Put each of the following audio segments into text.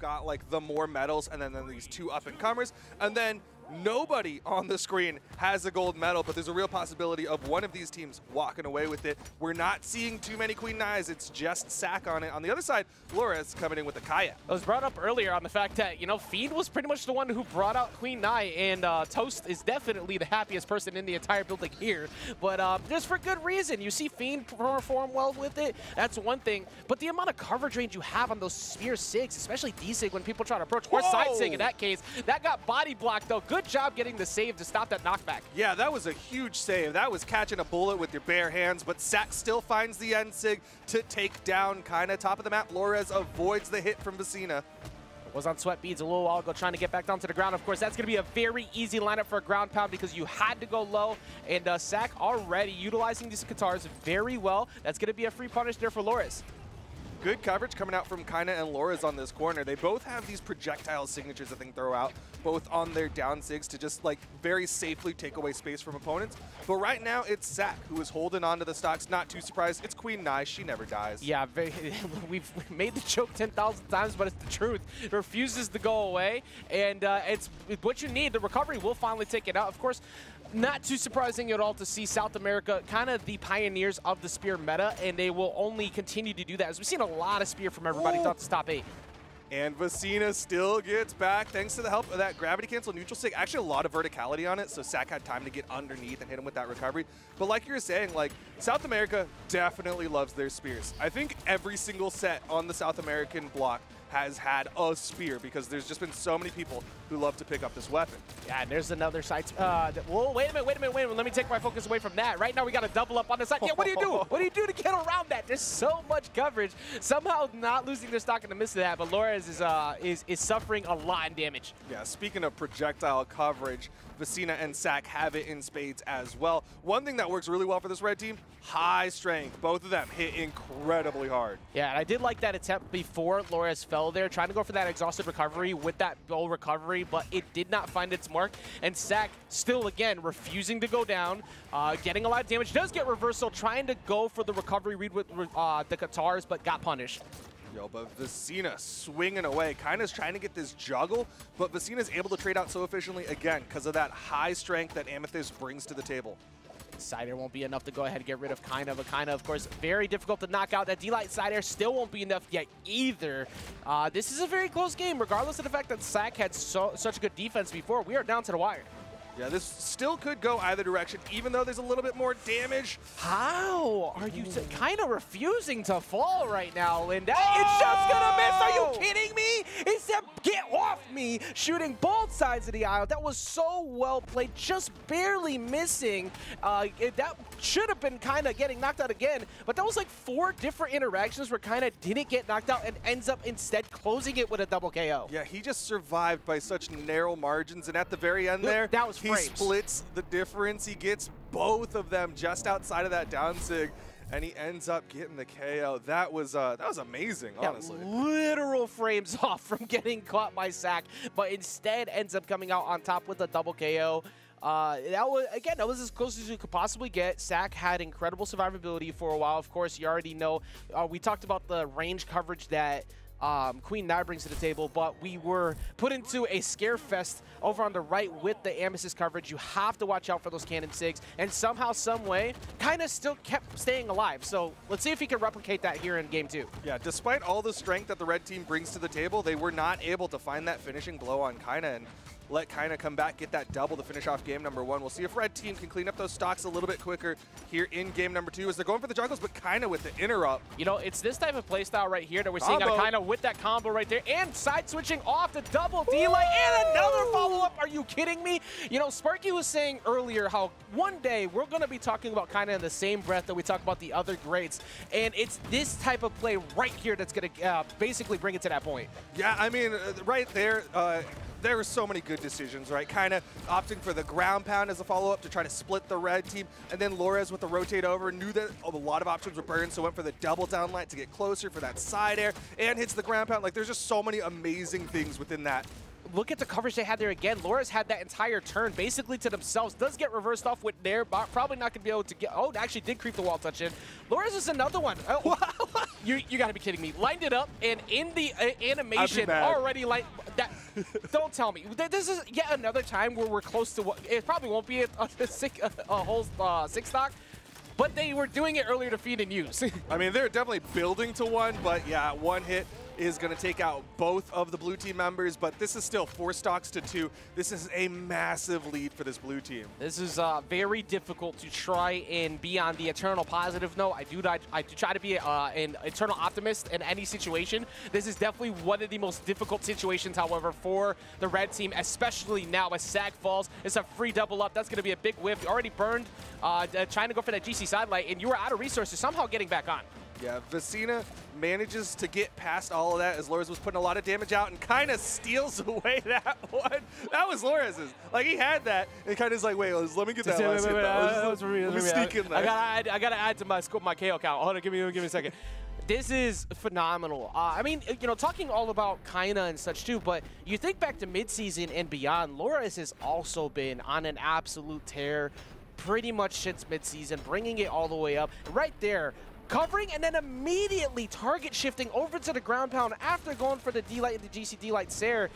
got like the more medals, and then these two up-and-comers, and then nobody on the screen has a gold medal, but there's a real possibility of one of these teams walking away with it. We're not seeing too many Queen-Nais. It's just SAC on it. On the other side, Flores coming in with the Kyna. It was brought up earlier on the fact that, you know, Fiend was pretty much the one who brought out Queen-Nai, and Toast is definitely the happiest person in the entire building here. But just for good reason. You see Fiend perform well with it. That's one thing. But the amount of coverage range you have on those Spear Sigs, especially D-Sig when people try to approach, or Side Sig in that case, that got body blocked though. Good job getting the save to stop that knockback. Yeah, that was a huge save. That was catching a bullet with your bare hands, but SAC still finds the end sig to take down Kyna. Top of the map, Flores avoids the hit from VecinaA. Was on sweat beads a little while ago, trying to get back down to the ground. Of course, that's going to be a very easy lineup for a ground pound because you had to go low, and SAC already utilizing these Katars very well. That's going to be a free punish there for Flores. Good coverage coming out from Kyna and Loras on this corner. They both have these projectile signatures that they can throw out, both on their down sigs to just like very safely take away space from opponents. But right now, it's SAC who is holding on to the stocks. Not too surprised. It's Queen-Nai. She never dies. Yeah, we've made the joke 10,000 times, but it's the truth. It refuses to go away, and it's what you need. The recovery will finally take it out. Of course, not too surprising at all to see South America kind of the pioneers of the Spear meta, and they will only continue to do that, as we've seen a lot of Spear from everybody throughout the top 8. And VecinaA still gets back thanks to the help of that gravity cancel neutral sig. Actually, a lot of verticality on it, so SAC had time to get underneath and hit him with that recovery. But like you were saying, like South America definitely loves their spears. I think every single set on the South American block has had a spear because there's just been so many people who love to pick up this weapon. Yeah, and there's another side. Whoa, wait a minute. Let me take my focus away from that. Right now, we got to double up on the side. Yeah, what do you do? What do you do to get around that? There's so much coverage. Somehow not losing their stock in the midst of that, but Flores is suffering a lot in damage. Yeah, speaking of projectile coverage, VecinaA and SAC have it in spades as well. One thing that works really well for this red team, high strength. Both of them hit incredibly hard. Yeah, and I did like that attempt before Flores fell there, trying to go for that exhausted recovery with that bow recovery, but it did not find its mark. And SAC still, again, refusing to go down, getting a lot of damage. Does get reversal, trying to go for the recovery read with the Katars, but got punished. Yo, but VecinaA swinging away. Kyna's trying to get this juggle, but VecinaA's able to trade out so efficiently, again, because of that high strength that Amethyst brings to the table. Side air won't be enough to go ahead and get rid of Kyna, but Kyna, of course, very difficult to knock out. That D-Light side air still won't be enough yet either. This is a very close game, regardless of the fact that SAC had such good defense before. We are down to the wire. Yeah, this still could go either direction, even though there's a little bit more damage. How are you kind of refusing to fall right now, Linda? It's just gonna miss. Are you kidding me? It said, get off me, shooting both sides of the aisle. That was so well played, just barely missing. That should have been Kyna getting knocked out again, but that was like 4 different interactions where Kyna didn't get knocked out and ends up instead closing it with a double KO. Yeah, he just survived by such narrow margins, and at the very end there, that was he splits the difference. He gets both of them just outside of that down sig, and he ends up getting the KO. That was amazing, honestly. Yeah, literal frames off from getting caught by SAC, but instead ends up coming out on top with a double KO. That was as close as you could possibly get. SAC had incredible survivability for a while. Of course, you already know. We talked about the range coverage that Queen-Nai brings to the table, but we were put into a scare fest over on the right with the Amethyst coverage. You have to watch out for those cannon sigs, and somehow, some way, Kyna still kept staying alive. So let's see if he can replicate that here in game 2. Yeah, despite all the strength that the red team brings to the table, they were not able to find that finishing blow on Kyna and let Kyna come back, get that double to finish off game number 1. We'll see if red team can clean up those stocks a little bit quicker here in game number 2 as they're going for the jungles, but Kyna with the interrupt. You know, it's this type of playstyle right here that we're seeing out of Kyna with that combo right there, and side switching off the double D-Light, and another follow-up. Are you kidding me? You know, Sparky was saying earlier how one day we're going to be talking about Kyna in the same breath that we talk about the other greats, and it's this type of play right here that's going to basically bring it to that point. Yeah, I mean, right there, there were so many good decisions, right? Kyna opting for the ground pound as a follow-up to try to split the red team, and then Flores with the rotate over, knew that a lot of options were burned, so went for the double down light to get closer for that side air, and hits the ground pound. Like, there's just so many amazing things within that. look at the coverage they had there again. Laura's had that entire turn basically to themselves. Does get reversed off with Nair, but probably not going to be able to get... Oh, actually did creep the wall touch in. Laura's is another one. Oh, you got to be kidding me. Lined it up, and in the animation already like that. Don't tell me. This is yet another time where we're close to what... It probably won't be a whole 6-stock. But they were doing it earlier to feed and use. I mean, they're definitely building to one, but yeah, one hit is going to take out both of the blue team members, but this is still 4 stocks to 2. This is a massive lead for this blue team. This is very difficult to try and be on the eternal positive note. I do try to be an eternal optimist in any situation. This is definitely one of the most difficult situations, however, for the red team, especially now as SAC falls. It's a free double up. That's going to be a big whiff. You already burned trying to go for that GC sidelight, and you were out of resources, somehow getting back on. Yeah, VecinaA manages to get past all of that as Loras was putting a lot of damage out and kind of steals away that one. That was Loras's. Like, he had that, and kind of like, wait, let me get that last hit. That was for me. Let me sneak in there. I gotta add to my KO count. Hold on, give me a second. This is phenomenal. I mean, you know, talking all about Kyna and such too, but you think back to midseason and beyond, Loras has also been on an absolute tear pretty much since midseason, bringing it all the way up. Right there, covering and then immediately target shifting over to the ground pound after going for the D-Light and the GC D-Light Sair.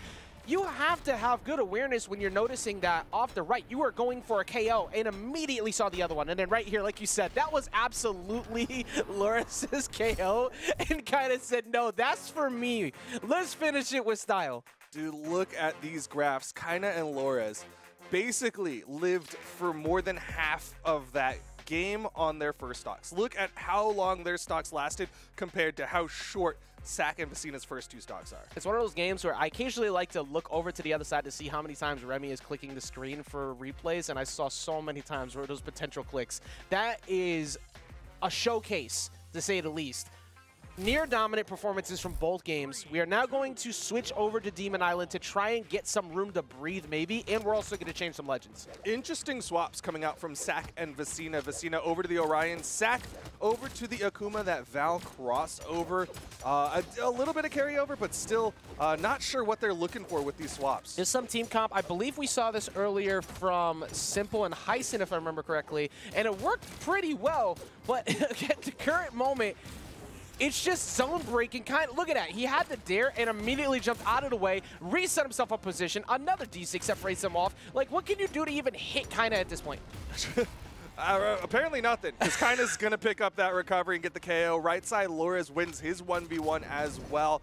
You have to have good awareness when you're noticing that off the right, you are going for a KO and immediately saw the other one. And then right here, like you said, that was absolutely Loras's KO and kind of said, no, that's for me. Let's finish it with style. Dude, look at these graphs. Kyna and Loras basically lived for more than half of that game on their first stocks. Look at how long their stocks lasted compared to how short SAC and VecinaA's first 2 stocks are. It's one of those games where I occasionally like to look over to the other side to see how many times Remy is clicking the screen for replays, and I saw so many times where those potential clicks. That is a showcase, to say the least. Near dominant performances from both games. We are now going to switch over to Demon Island to try and get some room to breathe maybe, and we're also going to change some legends. Interesting swaps coming out from SAC and VecinaA. VecinaA over to the Orion, SAC over to the Akuma, that Val crossover. A little bit of carryover, but still not sure what they're looking for with these swaps. There's some team comp. I believe we saw this earlier from Simple and Heisen, if I remember correctly, and it worked pretty well, but at the current moment, it's just zone breaking. Look at that. He had the dare and immediately jumped out of the way, reset himself up position. Another D6 separates him off. Like, what can you do to even hit Kyna at this point? Apparently nothing, because Kyna's going to pick up that recovery and get the KO. Right side, Loras wins his 1v1 as well.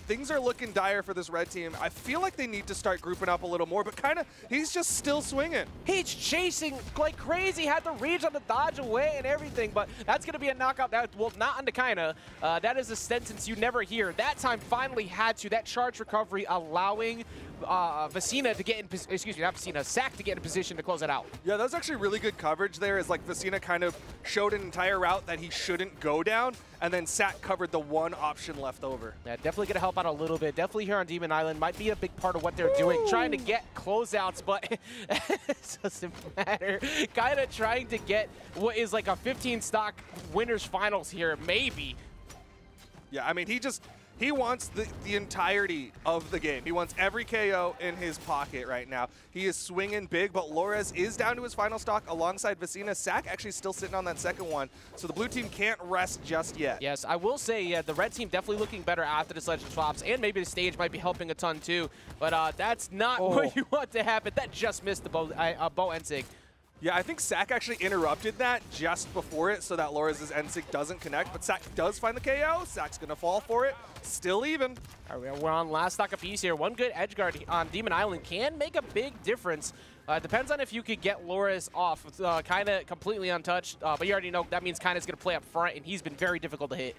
Things are looking dire for this red team. I feel like they need to start grouping up a little more, but Kyna, he's just still swinging. He's chasing like crazy, had the reach on the dodge away and everything, but that's going to be a knockout. Well, not on the Kyna. That is a sentence you never hear. That time finally had to. That charge recovery allowing VecinaA to get in, excuse me, not VecinaA, SAC to get in position to close it out. Yeah, that was actually really good coverage there, as like VecinaA kind of showed an entire route that he shouldn't go down, and then SAC covered the one option left over. Yeah, definitely going to help out a little bit. Definitely here on Demon Island might be a big part of what they're doing, trying to get closeouts, but it doesn't matter. Kind of trying to get what is like a 15 stock winners finals here, maybe. Yeah, I mean, he wants the entirety of the game. He wants every KO in his pocket right now. He is swinging big, but Loras is down to his final stock alongside VecinaA. SAC actually still sitting on that second one, so the blue team can't rest just yet. Yes, I will say, yeah, the red team definitely looking better after the legend swaps, and maybe the stage might be helping a ton too, but that's not what you want to happen. That just missed the bow NSIG. Yeah, I think SAC actually interrupted that just before it so that Loras' NSIG doesn't connect, but SAC does find the KO. SAC's going to fall for it. Still even. All right, we're on last stock apiece here. One good edge guard on Demon Island can make a big difference. Depends on if you could get Loras off. Kind of completely untouched, but you already know that means Kyna's going to play up front, and he's been very difficult to hit.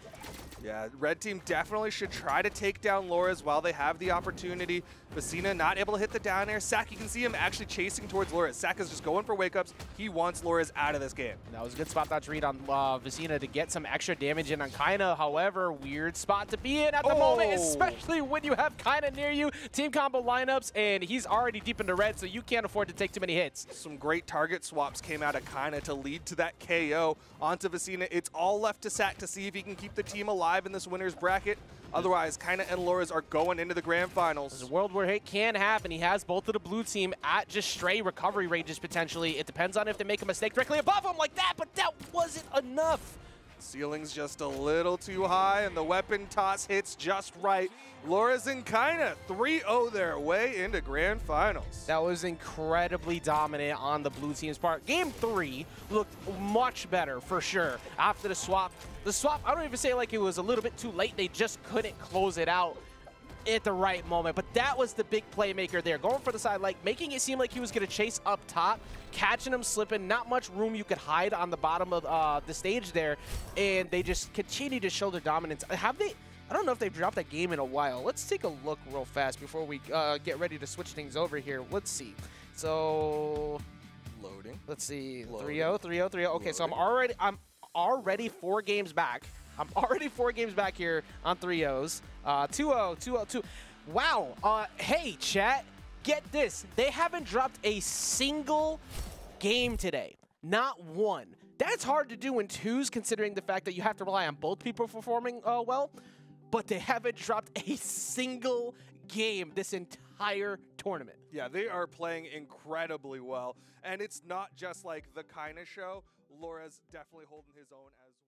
Yeah, red team definitely should try to take down Loras while they have the opportunity. VecinaA not able to hit the down air. SAC, you can see him actually chasing towards Loras. SAC is just going for wake-ups. He wants Loras out of this game. That was a good spot dodge read on VecinaA to get some extra damage in on Kyna. However, weird spot to be in at the moment, especially when you have Kyna near you. Team combo lineups, and he's already deep into red, so you can't afford to take too many hits. Some great target swaps came out of Kyna to lead to that KO onto VecinaA. It's all left to SAC to see if he can keep the team alive alive in this winner's bracket. Otherwise, Kyna and Loras are going into the grand finals. There's a world where it can happen. He has both of the blue team at just stray recovery ranges potentially. It depends on if they make a mistake directly above him like that, but that wasn't enough. Ceiling's just a little too high, and the weapon toss hits just right. Loras and Kyna 3-0 their way into grand finals. That was incredibly dominant on the blue team's part. Game 3 looked much better for sure after the swap. The swap, I don't even say like it was a little bit too late. They just couldn't close it out at the right moment. But that was the big playmaker there. Going for the side, like making it seem like he was going to chase up top, catching him slipping. Not much room you could hide on the bottom of the stage there. And they just continue to show their dominance. Have they? I don't know if they've dropped that game in a while. Let's take a look real fast before we get ready to switch things over here. Let's see. So, Loading. Let's see. Loading. 3-0, 3-0, 3-0. Okay, so I'm already 4 games back. I'm already 4 games back here on 3-0s. 2-0, 2-0, 2. Wow. Hey, chat. Get this. They haven't dropped a single game today. Not one. That's hard to do in 2s, considering the fact that you have to rely on both people performing well. But they haven't dropped a single game this entire tournament. Yeah, they are playing incredibly well. And it's not just like the Kyna show. Loras definitely holding his own as well.